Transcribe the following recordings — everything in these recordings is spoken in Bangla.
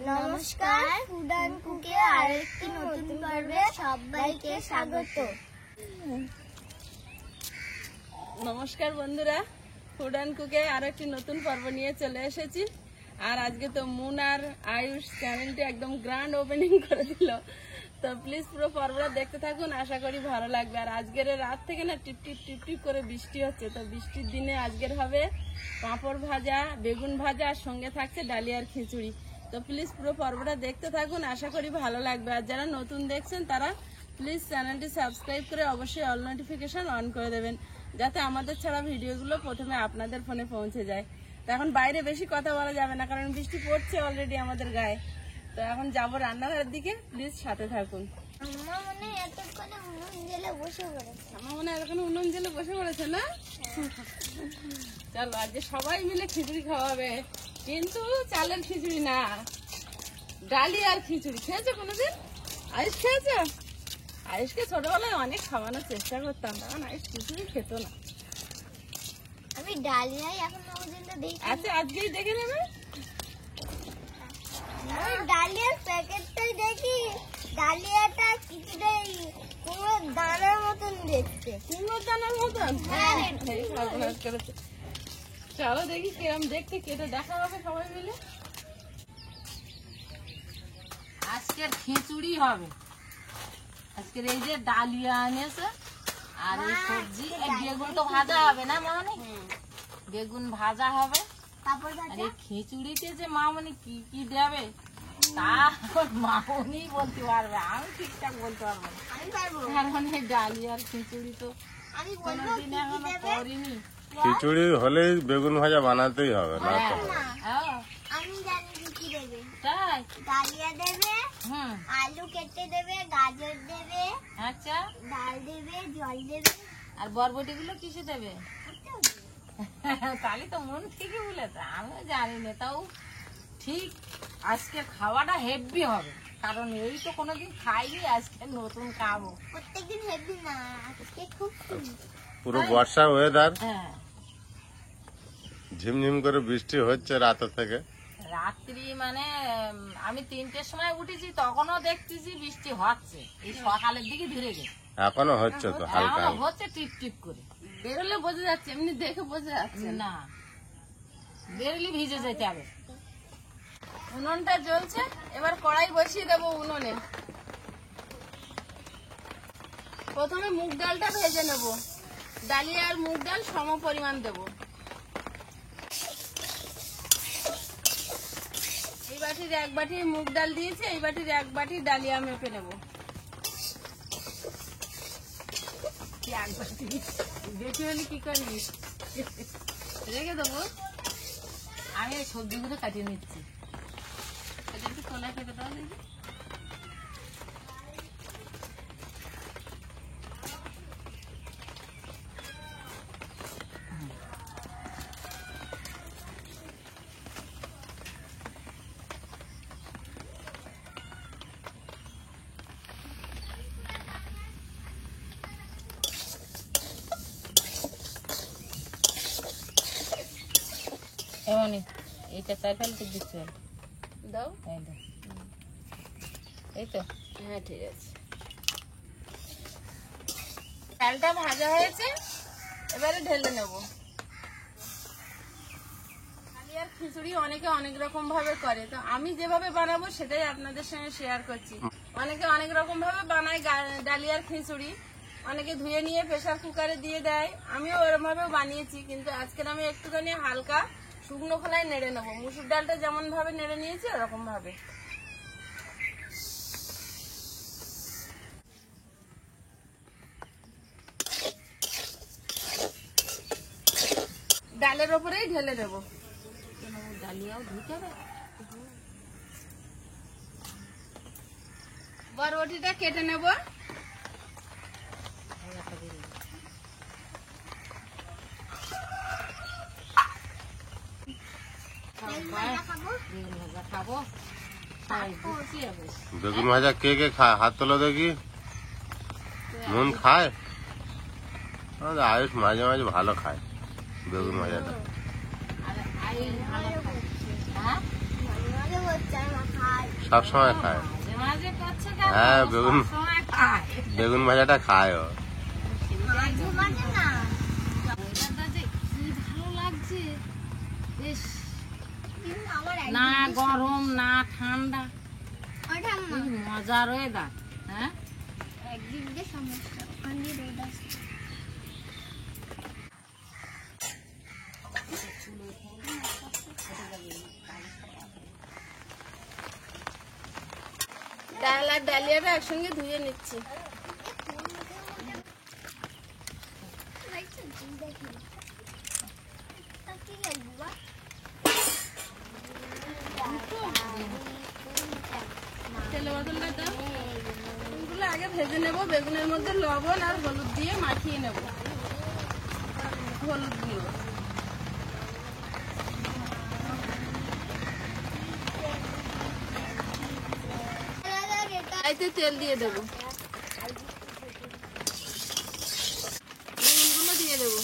নমস্কার, ফুড অ্যান্ড কুকে আরেকটি নতুন পর্বে সবাইকে স্বাগত। নমস্কার বন্ধুরা, ফুড অ্যান্ড কুকে আরেকটি নতুন পর্ব নিয়ে চলে এসেছি। আর আজকে তো মুন আর আয়ুষ চ্যানেলটি একদম গ্র্যান্ড ওপেনিং করে দিল। তো প্লিজ পুরো পর্বটা দেখতে থাকুন, আশা করি ভালো লাগবে। আর আজকের রাত থেকে না টিপ টিপ টিপ টিপ করে বৃষ্টি হচ্ছে। তো বৃষ্টির দিনে আজকের হবে পাঁপড় ভাজা, বেগুন ভাজা, আর সঙ্গে থাকছে ডালিয়ার খিচুড়ি। তো প্লিজ পুরো পর্বটা দেখতে থাকুন, আশা করি ভালো লাগবে। আর যারা নতুন দেখছেন তারা প্লিজ চ্যানেলটি সাবস্ক্রাইব করে অবশ্যই অল নোটিফিকেশন অন করে দেবেন, যাতে আমাদের ছাড়া ভিডিওগুলো প্রথমে আপনাদের ফোনে পৌঁছে যায়। তো এখন বাইরে বেশি কথা বলা যাবে না, কারণ বৃষ্টি পড়ছে অলরেডি আমাদের গায়ে। তো এখন যাবো রান্নাঘরের দিকে, প্লিজ সাথে থাকুন। আমার মনে হয় এতক্ষণে উনুন জ্বেলে বসে পড়েছে। আমার মনে হয় এখন উনুন জ্বেলে বসে পড়েছে না? চলো আজকে সবাই মিলে খিচুড়ি খাওয়াবে, কিন্তু চালের খিচুড়ি না, ডালিয়ার খিচুড়ি। খেয়েছো কোনোদিন? আয়ুষ খেয়েছো? আয়ুষকে ছোটবেলায় অনেক খাওয়ানোর চেষ্টা করতাম, তখন আয়ুষ খিচুড়ি খেত না। আমি ডালিয়াই এখন পর্যন্ত দেখি। আচ্ছা আজকেই দেখে নেবে। আমি ডালিয়ার প্যাকেটটাই দেখি, ডালিয়াটা কিছুটা কুমড়োর দানার মতন দেখতে। কুমড়োর দানার মতন? হ্যাঁ। এই সর্বনাশ করেছে। চলো দেখি কিরম দেখতে, কেটে দেখা হবে সবাই মিলে। আজকের খিচুড়ি হবে। আজকের এই যে ডালিয়া এনেছে আর এই সবজি, এই বেগুন তো ভাজা হবে না মামনি? বেগুন ভাজা হবে। তারপর আর এই খিচুড়িতে যে মামনি কি কি দেবে তা মামনি বলতে পারবে, আমি ঠিকঠাক বলতে পারবো না। আমি পারবো। কারণ এই ডালিয়ার খিচুড়ি তো আমি বলবো কোনোদিন কি এখনো দেবে। করিনি। খিচুড়ি হলেই বেগুন ভাজা বানাতেই হবে, না তো না, হ্যাঁ, আমি জানি কি দেবে। তাই? ডালিয়া দেবে, হুম, আলু কেটে দেবে, গাজর দেবে, আচ্ছা। ডাল দেবে, জল দেবে। আর বরবটি গুলো কিসে দেবে? তাহলে তো মন ঠিকই বলেছে, আমিও জানি না, তাও ঠিক আজকে খাওয়াটা হেভি হবে, কারণ এই তো কোনোদিন খাইনি, আজকে নতুন খাবো। প্রত্যেকদিন হেভি না, আজকে খুব পুরো বর্ষা ওয়েদার, হ্যাঁ, ঝিমঝিম করে বৃষ্টি হচ্ছে রাত থেকে। রাত্রি মানে আমি 3টের সময় উঠেছি, তখনও দেখতেছি বৃষ্টি হচ্ছে। এই সকালের দিকে ধীরে গেছে, এখনো হচ্ছে তো হালকা এখনো হালকা। হচ্ছে টিপ টিপ করে। বেরোলে বোঝা যাচ্ছে, এমনি দেখে বোঝা যাচ্ছে না। না, বেরলি ভিজে যেতে হবে। উনুনটা জ্বলছে, এবার কড়াই বসিয়ে দেবো উনুনে। প্রথমে মুগ ডালটা ভেজে নেব। ডালিয়া আর মুগ ডাল সম পরিমাণ দেব। এই বাটির 1 বাটি মুগ ডাল দিয়েছি, এই বাটির 1 বাটি ডালিয়া মেপে নেব। বেশি হলে কি করিস? রেখে দেবো। আমি এই সবজিগুলো কাটিয়ে নিচ্ছি। এটা একটু খোলা কেটে দাও দেখি। এমনই এইটা 4 ফেলতে দিচ্ছি। দাও। এই তো, এই তো। হ্যাঁ ঠিক আছে। ডালটা ভাজা হয়েছে, এবারে ঢেলে নেব। ডালিয়ার খিচুড়ি অনেকে অনেক রকম ভাবে করে, তো আমি যেভাবে বানাবো সেটাই আপনাদের সঙ্গে শেয়ার করছি। অনেকে অনেক রকম ভাবে বানায় ডালিয়ার খিচুড়ি, অনেকে ধুয়ে নিয়ে প্রেসার কুকারে দিয়ে দেয়। আমিও ওরকম ভাবে বানিয়েছি, কিন্তু আজকের আমি একটুখানি হালকা শুকনো খোলায় নেড়ে নেবো। মুসুর ডালটা যেমন ভাবে নেড়ে নিয়েছি ওরকম ভাবে। ডালের ওপরেই ঢেলে দেবো। ডালিয়াও ধুতে হবে। বরবটিটা কেটে নেব। বেগুন ভাজা খাবো, সবাই বুঝছি হবে। বেগুন ভাজা কে কে খায় হাত তোলো দেখি। মন খায়? আমাদের আয়ুষ মাঝে মাঝে ভালো খায় বেগুন ভাজাটা। আর আই ভালো খায়। হ্যাঁ, মাঝে হচ্ছে না খাই। সব সময় খায়। মাঝে মাঝে করছে কেন? হ্যাঁ, বেগুন- সবসময় খায়। বেগুন ভাজাটা খায় ও। মাঝে মাঝে না। ওয়েদারটা যে কি ভালো লাগছে। বেশ কিন্তু আমার না একদিক দিয়ে গরম না ঠান্ডা, ওটা কি মজার ওয়েদার। হ্যাঁ, একদিক দিয়ে সমস্যা, ওখান দিয়ে রোদ আসছে। ডাল আর ডালিয়াটা একসঙ্গে ধুয়ে নিচ্ছি। তেলে বদলটা দাও। বেগুনগুলো আগে ভেজে নেব, বেগুনের মধ্যে লবণ আর হলুদ দিয়ে মাখিয়ে নেব। হলুদ গুঁড়ো, এতে তেল দিয়ে দেবো, বেগুনগুলো দিয়ে দেবো।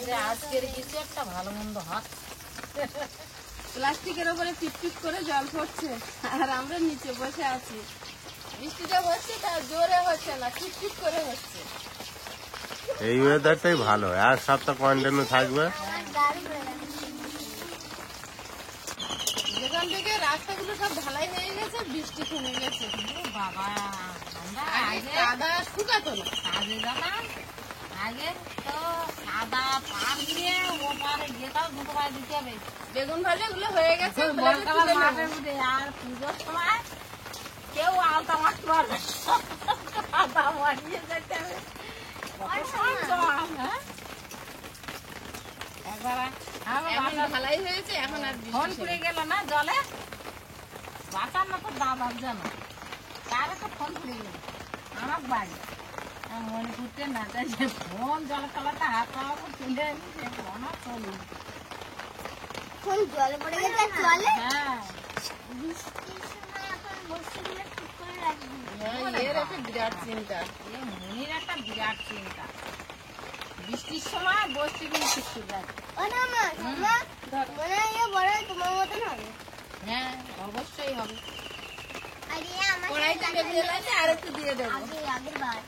যে আজকের কিছু একটা ভালো মন্দ হচ্ছে। প্লাস্টিকের ওপরে টিপটিপ করে জল পড়ছে আর আমরা নিচে বসে আছি। বৃষ্টিটা হচ্ছে, তা জোরে হচ্ছে না, টিপটিপ করে হচ্ছে। এই ওয়েদারটাই ভালো, এক সপ্তাহ কন্টিনিউ থাকবে। যেখান থেকে রাস্তাগুলো সব ঢালাই হয়ে গেছে, বৃষ্টি কমে গেছে। ও বাবা, আমরা আগে আগে কাদা শুকাতো না। কাজে যেতাম, আগে তো সাদা পার দিয়ে ওপারে যেটাও দুটো পায়ে দিতে হবে। বেগুন ভাজা গুলো হয়ে গেছে, ফেলে বলকালা তুলে নেবো। মাঠের মধ্যে আর পুজোর সময় কেউ আলতা মাছ পারবে না। আলতা মারিয়ে যেতে হবে। কত সংগ্রাম, হ্যাঁ? একবার আমার এখন বাবা ঢালাই হয়েছে, এখন আর বৃষ্টি ফোন নেই। করে গেল না জলে, বাঁচার না তো দাদার জন্য তার একটা ফোন করে গেল আমার বাড়ি। আমি মনে করতে না চাই যে ফোন জলে তলাতে হাত পাওয়া তুলে নিয়ে ফোনও চলুন। কোন জলে পড়ে গেছে জলে? হ্যাঁ, বৃষ্টির সময় এখন বস্তুগুলো ঠিক করে রাখবি। হ্যাঁ, এর একটা বিরাট চিন্তা। এ মনির একটা বিরাট চিন্তা। বৃষ্টির সময় বস্তিগুলো ঠিক করে রাখে। ও না মা, মা, মনে হয় এ বড় তোমার মতন হবে। হ্যাঁ, অবশ্যই হবে। আর এ আমার কড়াইতে বেগুন আছে, আর একটু দিয়ে দেবো। আগের বার।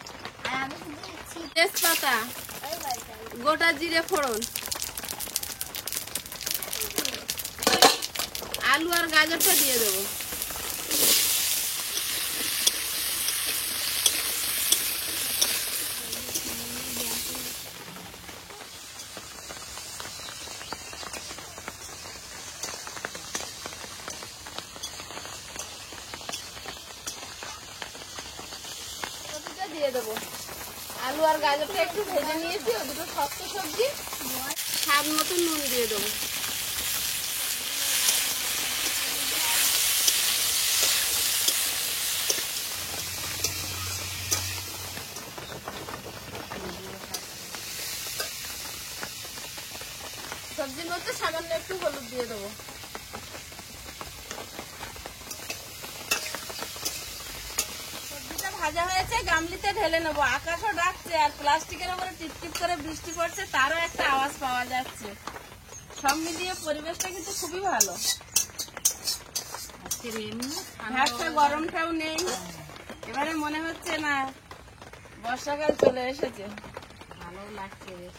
আর আমি শুধু দিচ্ছি তেজপাতা, ওই বাড়িটা। গোটা জিরে ফোড়ন, আলু আর গাজরটা দিয়ে দেবো। সবজিটা দিয়ে দেবো। আলু আর গাজরটা একটু ভেজে নিয়েছি, ও দুটো শক্ত সবজি। স্বাদ মতো নুন দিয়ে দেবো। সবজির মধ্যে সামান্য একটু হলুদ দিয়ে দেবো। সবজিটা ভাজা হয়েছে, গামলিতে ঢেলে নেবো। আকাশও ডাকছে আর প্লাস্টিকের উপরে টিপটিপ করে বৃষ্টি পড়ছে, তারও একটা আওয়াজ পাওয়া যাচ্ছে। সব মিলিয়ে পরিবেশটা কিন্তু খুবই ভালো। আজকের এমনি ভাবটা গরমটাও নেই। এবারে মনে হচ্ছে না বর্ষাকাল চলে এসেছে। ভালো লাগছে বেশ।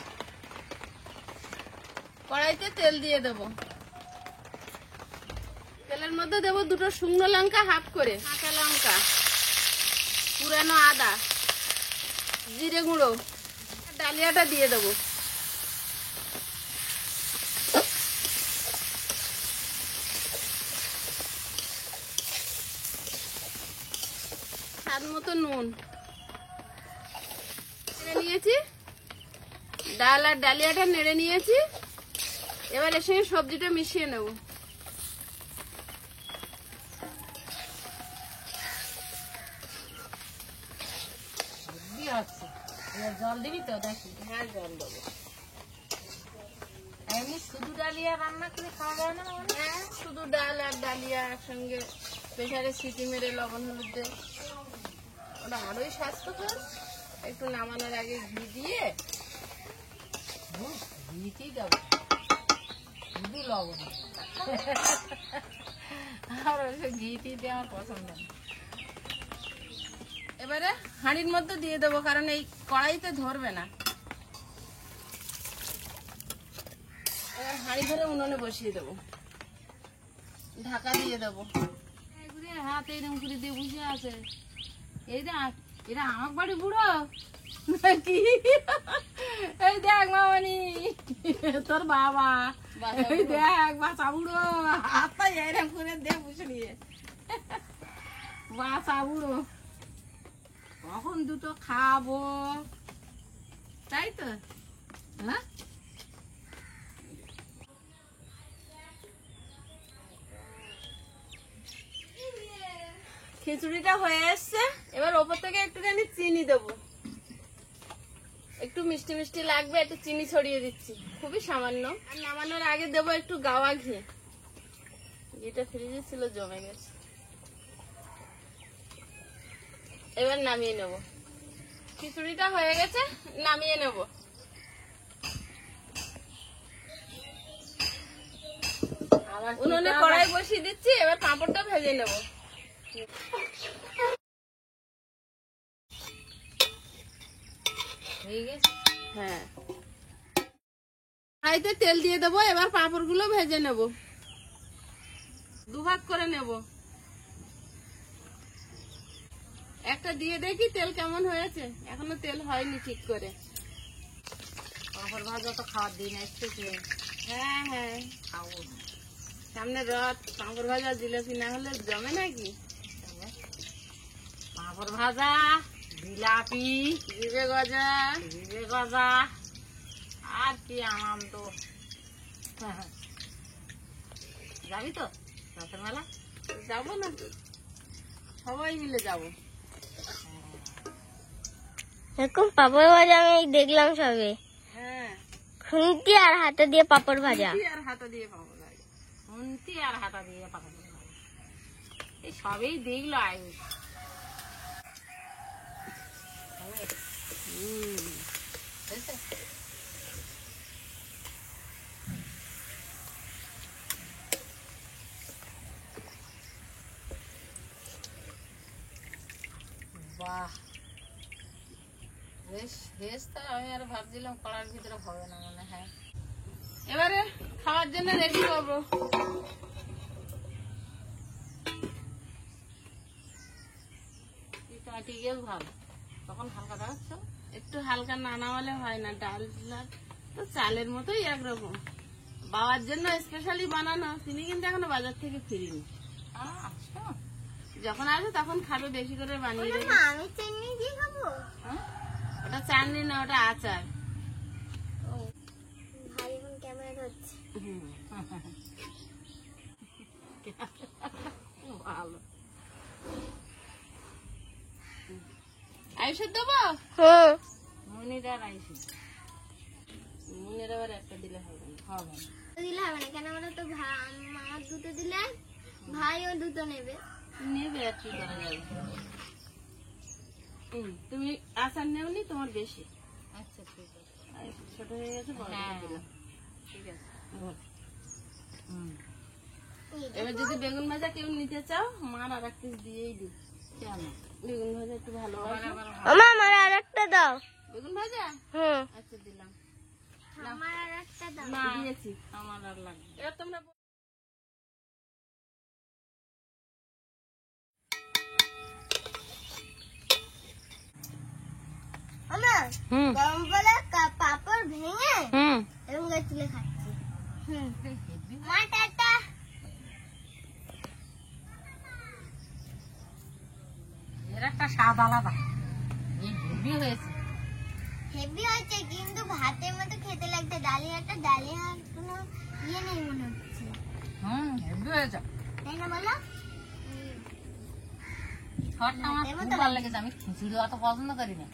কড়াইতে তেল দিয়ে দেবো। তেলের মধ্যে দেবো দুটো শুকনো লঙ্কা হাফ করে, কাঁচা লঙ্কা, পুরানো আদা, জিরে গুঁড়ো, ডালিয়াটা দিয়ে দেবো। স্বাদ মতো নুন নেড়ে নিয়েছি, ডাল আর ডালিয়াটা নেড়ে নিয়েছি। এবার এর সঙ্গে সবজিটা মিশিয়ে নেব। হেব্বি হচ্ছে, এবার জল দিবি তো দেখি। হ্যাঁ জল দেবো। এমনি শুধু ডালিয়া রান্না করে খাওয়া যায় না মানে? হ্যাঁ শুধু ডাল আর ডালিয়া একসঙ্গে প্রেসারে সিটি মেরে লবণ হলুদ দিয়ে ওটা আরোই স্বাস্থ্যকর। একটু নামানোর আগে ঘি দিয়ে ঘিটি দেবো, শুধু লবণ। আর ঘিটি দিয়ে আমার পছন্দ না। এবারে হাঁড়ির মধ্যে দিয়ে দেবো, কারণ এই কড়াইতে ধরবে না। এবার হাঁড়ি ধরে উনুনে বসিয়ে দেবো, ঢাকা দিয়ে দেবো। হাত এইরকম করে দিয়ে বসে আছে। এই দেখ, এরা আমার বাড়ি বুড়ো নাকি? এই দেখ মামনি, তোর বাবা। এই দেখ বাচ্চা বুড়ো, হাতটা এরকম করে দেখ বসে নিয়ে। বাচ্চা বুড়ো, কখন দুটো খাবো, তাই তো? হ্যাঁ, খিচুড়িটা হয়ে এসছে। এবার ওপর থেকে একটুখানি চিনি দেবো, একটু মিষ্টি মিষ্টি লাগবে, একটু চিনি ছড়িয়ে দিচ্ছি, খুবই সামান্য। আর নামানোর আগে দেবো একটু গাওয়া ঘি। ঘিটা ফ্রিজে ছিল, জমে গেছে। এবার নামিয়ে নেব। খিচুড়িটা হয়ে গেছে, নামিয়ে নেব। আবার উনুনে কড়াই বসিয়ে দিচ্ছি, এবার পাঁপড়টা ভেজে নেব। হয়ে গেছে। হ্যাঁ, কড়াইতে তেল দিয়ে দেবো। এবার পাঁপড়গুলো ভেজে নেব, দুভাগ করে নেব। একটা দিয়ে দেখি তেল কেমন হয়েছে। এখনো তেল হয়নি ঠিক করে। পাঁপড় ভাজা তো খাওয়ার দিন এসছে। হ্যাঁ হ্যাঁ, খাবো সামনে রথ, পাঁপড় ভাজা জিলাপি না হলে জমে নাকি? পাঁপড় ভাজা, জিলাপি, জিভে গজা, জিভে গজা, আর কি আনন্দ। যাবি তো রাতের বেলা? যাবো না, সবাই মিলে যাবো। এরকম পাপড় ভাজা আমি দেখলাম সবে, হ্যাঁ, খুন্তি আর হাতে দিয়ে পাপড় ভাজা। খুন্তি আর হাতা দিয়ে পাঁপড় ভাজা। খুন্তি আর হাতা দিয়ে পাপড় ভাজা, এই সবেই দেখলো আয়ুষ। বুঝেছে? বাহ, বেশ বেশ। তো আমি আর ভাবছিলাম কড়ার ভিতরে হবে না মনে হয়। এবারে খাওয়ার জন্য রেডি করবো। কাটি গিয়ে ভালো, তখন হালকা দেখাচ্ছ। একটু হালকা না নামালে হয় না। ডাল তো চালের মতোই একরকম। বাবার জন্য স্পেশালি বানানো, তিনি কিন্তু এখনো বাজার থেকে ফিরিনি। আচ্ছা, যখন আসবে তখন খাবে, বেশি করে বানিয়ে দেবে। আমি চিনি দিয়ে খাবো। ওটা চাটনি না, ওটা আচার। ভাই এখন ক্যামেরা ধরছে। ভালো। আয়ুষের দেবো? মনিরা রাইছে মনের আবার একটা দিলে হবে না। হবে না। দিলে হবে না কেন, আমরা তো আমার দুটো দিলে ভাইও দুটো নেবে। নেবে আর কি করা যাবে। তুমি আচার নেওনি, তোমার বেশি। আচ্ছা ঠিক আছে। আর ছোট হয়ে গেছে, বড় হ্যাঁ। করে দিলাম। ঠিক আছে। হুম, এবার যদি বেগুন ভাজা কেউ নিতে চাও, মার আর এক পিস দিয়েই দিই। কেন? বেগুন ভাজা একটু ভালোবাসো। আমার আর একটা দাও। বেগুন ভাজা? হুম, আচ্ছা দিলাম। আমার আর একটা দাও। না দিয়েছি। আমার আর লাগবে। এবার তোমরা আমার গরম করে পাপড় ভেঙে এবং তুলে খাচ্ছি। মা টাটা। এর একটা স্বাদ আলাদা, এই হেভি হয়েছে। হেভি হয়েছে কিন্তু ভাতের মতো খেতে লাগছে। ডালিয়াটা ডালিয়া কোনো ইয়ে নেই মনে হচ্ছে, হেভি হয়েছে। তাই না বলো? শর্টটা আমার খুব ভালো লেগেছে। আমি খিচুড়ি অত পছন্দ করি না,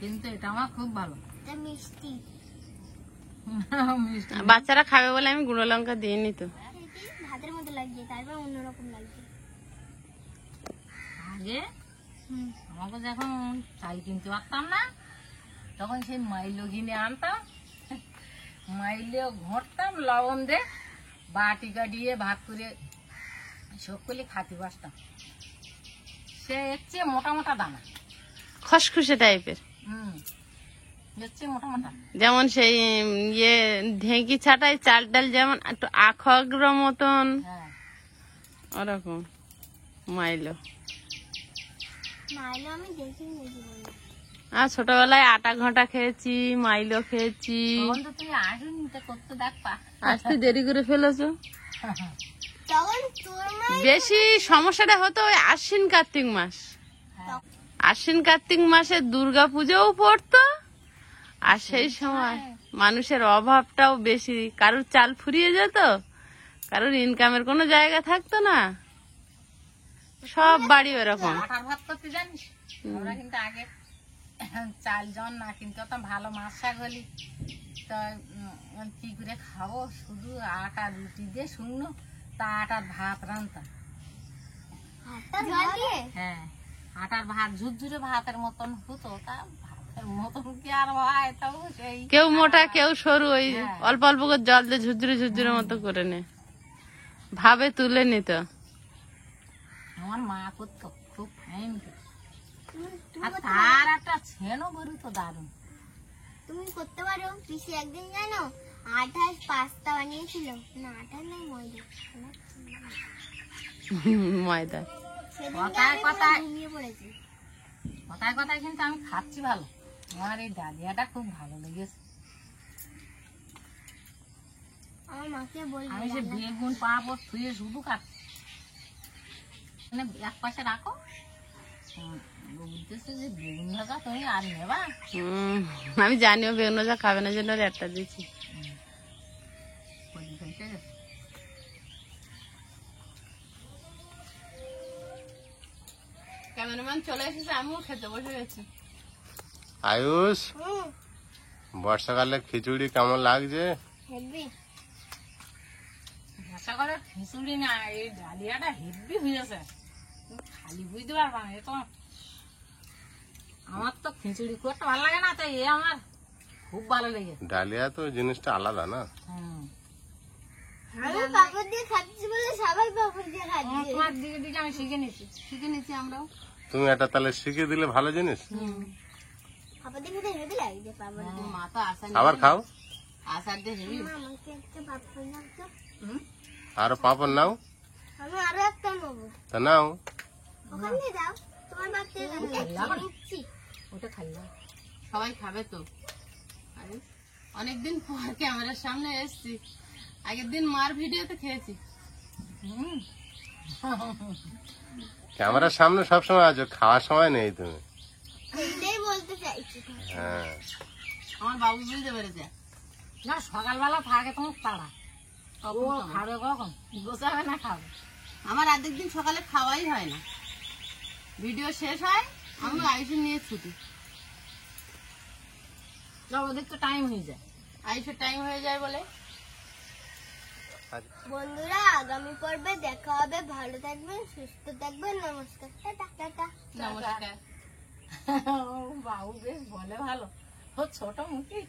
কিন্তু এটা আমার খুব ভালো। এটা মিষ্টি। মিষ্টি। বাচ্চারা খাবে বলে আমি গুঁড়ো লঙ্কা দিইনি তো। এটি ভাতের মতো লাগছে, তারপর অন্যরকম লাগছে। আগে আমাকে যখন চাল কিনতে পারতাম না, তখন সেই মাইলো কিনে আনতাম, মাইলেও ঘটতাম লবণ দিয়ে বাটি কাটিয়ে ভাত করে সকলে খাতে বসতাম। সে হচ্ছে মোটা মোটা দানা। খসখসে টাইপের, হচ্ছে মোটা মোটা। যেমন সেই ইয়ে ঢেঁকি ছাটাই চাল ডাল যেমন একটু আখগ্র মতন, হ্যাঁ, ওরকম মাইলো। মাইলো আমি দেখিনি জীবনে। আর ছোটবেলায় আটা ঘন্টা খেয়েছি, মাইলো খেয়েছি। তখন তো তুমি আসুনি তো করতে দেখবা। আসতে দেরি করে ফেলেছো। তখন তোর মা বেশি সমস্যাটা হতো ওই আশ্বিন কার্তিক মাস। হ্যাঁ। আশ্বিন কার্তিক মাসে দুর্গা পুজোও পড়তো, আর সেই সময় মানুষের অভাবটাও বেশি। কারোর চাল ফুরিয়ে যেত, কারোর ইনকামের কোনো জায়গা থাকতো না, সব বাড়ি ওরকম। আটার ভাত করতে জানিস? আমরা কিন্তু আগে চাল জন না কিন্তু ভালো মাছ শাক হলি তো কি করে খাবো, শুধু আটা রুটি দিয়ে শুকনো তা আটার ভাত রান্তাম। জল দিয়ে হ্যাঁ, আটার ভাত ঝুরঝুরে ভাতের মতন হতো, তা ভাতের মতন কি আর হয়, তাও সেই কেউ মোটা কেউ সরু, ওই হ্যাঁ। অল্প অল্প করে জল দিয়ে ঝুরঝুরে ঝুরঝুরে মতো করে নে, ভাবে তুলে নিত। আমার মা করতো খুব ফাইন। তুমি আর করতে তার একটা ছেনও বেরোতো দারুণ। তুমি করতে পারো। পিসি একদিন জানো আঠাশ পাস্তা বানিয়েছিল, না আঠাশ নয় ময়দা, ময়দা। সেদিন কথায় কথায় ঘুমিয়ে পড়েছি। কথায় কথায় কিন্তু আমি খাচ্ছি ভালো। আমার এই ডালিয়াটা খুব ভালো লেগেছে। আমার মাকে বলবো আমি সে বেগুন পাঁপড় থুয়ে শুধু খাচ্ছি। মানে এক পাশে রাখো, বলতেছে যে বেগুন ভাজা তুমি আর নেবা? আমি জানিও বেগুন ভাজা খাবে না, জন্য ওর একটা দিচ্ছি। বলি ফেলতে গেছে। ক্যামেরাম্যান চলে এসেছে, আমিও খেতে বসে গেছি। আয়ুষ, বর্ষাকালে খিচুড়ি কেমন লাগছে? হেভি। ভাষা করে খিচুড়ি না, এই ডালিয়াটা হেভি হয়েছে। তুমি খালি বুঝতে পারবা না। এ তো আমার তো খিচুড়ি করতে ভালো লাগে না, তাই এ আমার খুব ভালো লেগে। ডালিয়া তো জিনিসটা আলাদা না। আমি পাপড় দিয়ে খাচ্ছি বলে সবাই পাপড় দিয়ে খাচ্ছে। তোমার দিকে দিকে আমি শিখে নিচ্ছি। শিখে নিচ্ছি আমরাও। তুমি এটা তাহলে শিখে দিলে ভালো জিনিস। পাপড় দিয়ে খেতে হেভি লাগছে। পাপড় দিয়ে মা তো আসার আবার খাও, আসার দিয়ে হেবি। মা, আমাকে একটা পাপড় দাও তো। আরো পাপড় নাও, আমি আরো একটা নেবো। তা নাও। ওখানে দাও, তোমার বাচ্চা নিচ্ছি। ওটা খাইলাম। সবাই খাবে তো। আরে, অনেকদিন পর ক্যামেরার সামনে এসেছি। আগের দিন মার ভিডিওতে খেয়েছি। ক্যামেরার সামনে সবসময় আছো, খাওয়ার সময় নেই তুমি। এটাই বলতে চাইছি। হ্যাঁ, আমার বাবু বুঝতে পেরেছে। না, সকালবেলা থাকে তোমার তাড়া। ও খাবে কখন? গোছাবে না খাবে। আমার অর্ধেক দিন সকালে খাওয়াই হয় না, ভিডিও শেষ হয় আমি আয়ুষের নিয়ে ছুটি। ওদের তো টাইম হয়ে যায়। আয়ুষের টাইম হয়ে যায় বলে। বন্ধুরা, আগামী পর্বে দেখা হবে। ভালো থাকবেন, সুস্থ থাকবেন। নমস্কার, টাটা টাটা। নমস্কার। বাবু বেশ বলে ভালো, ও ছোট মুখী।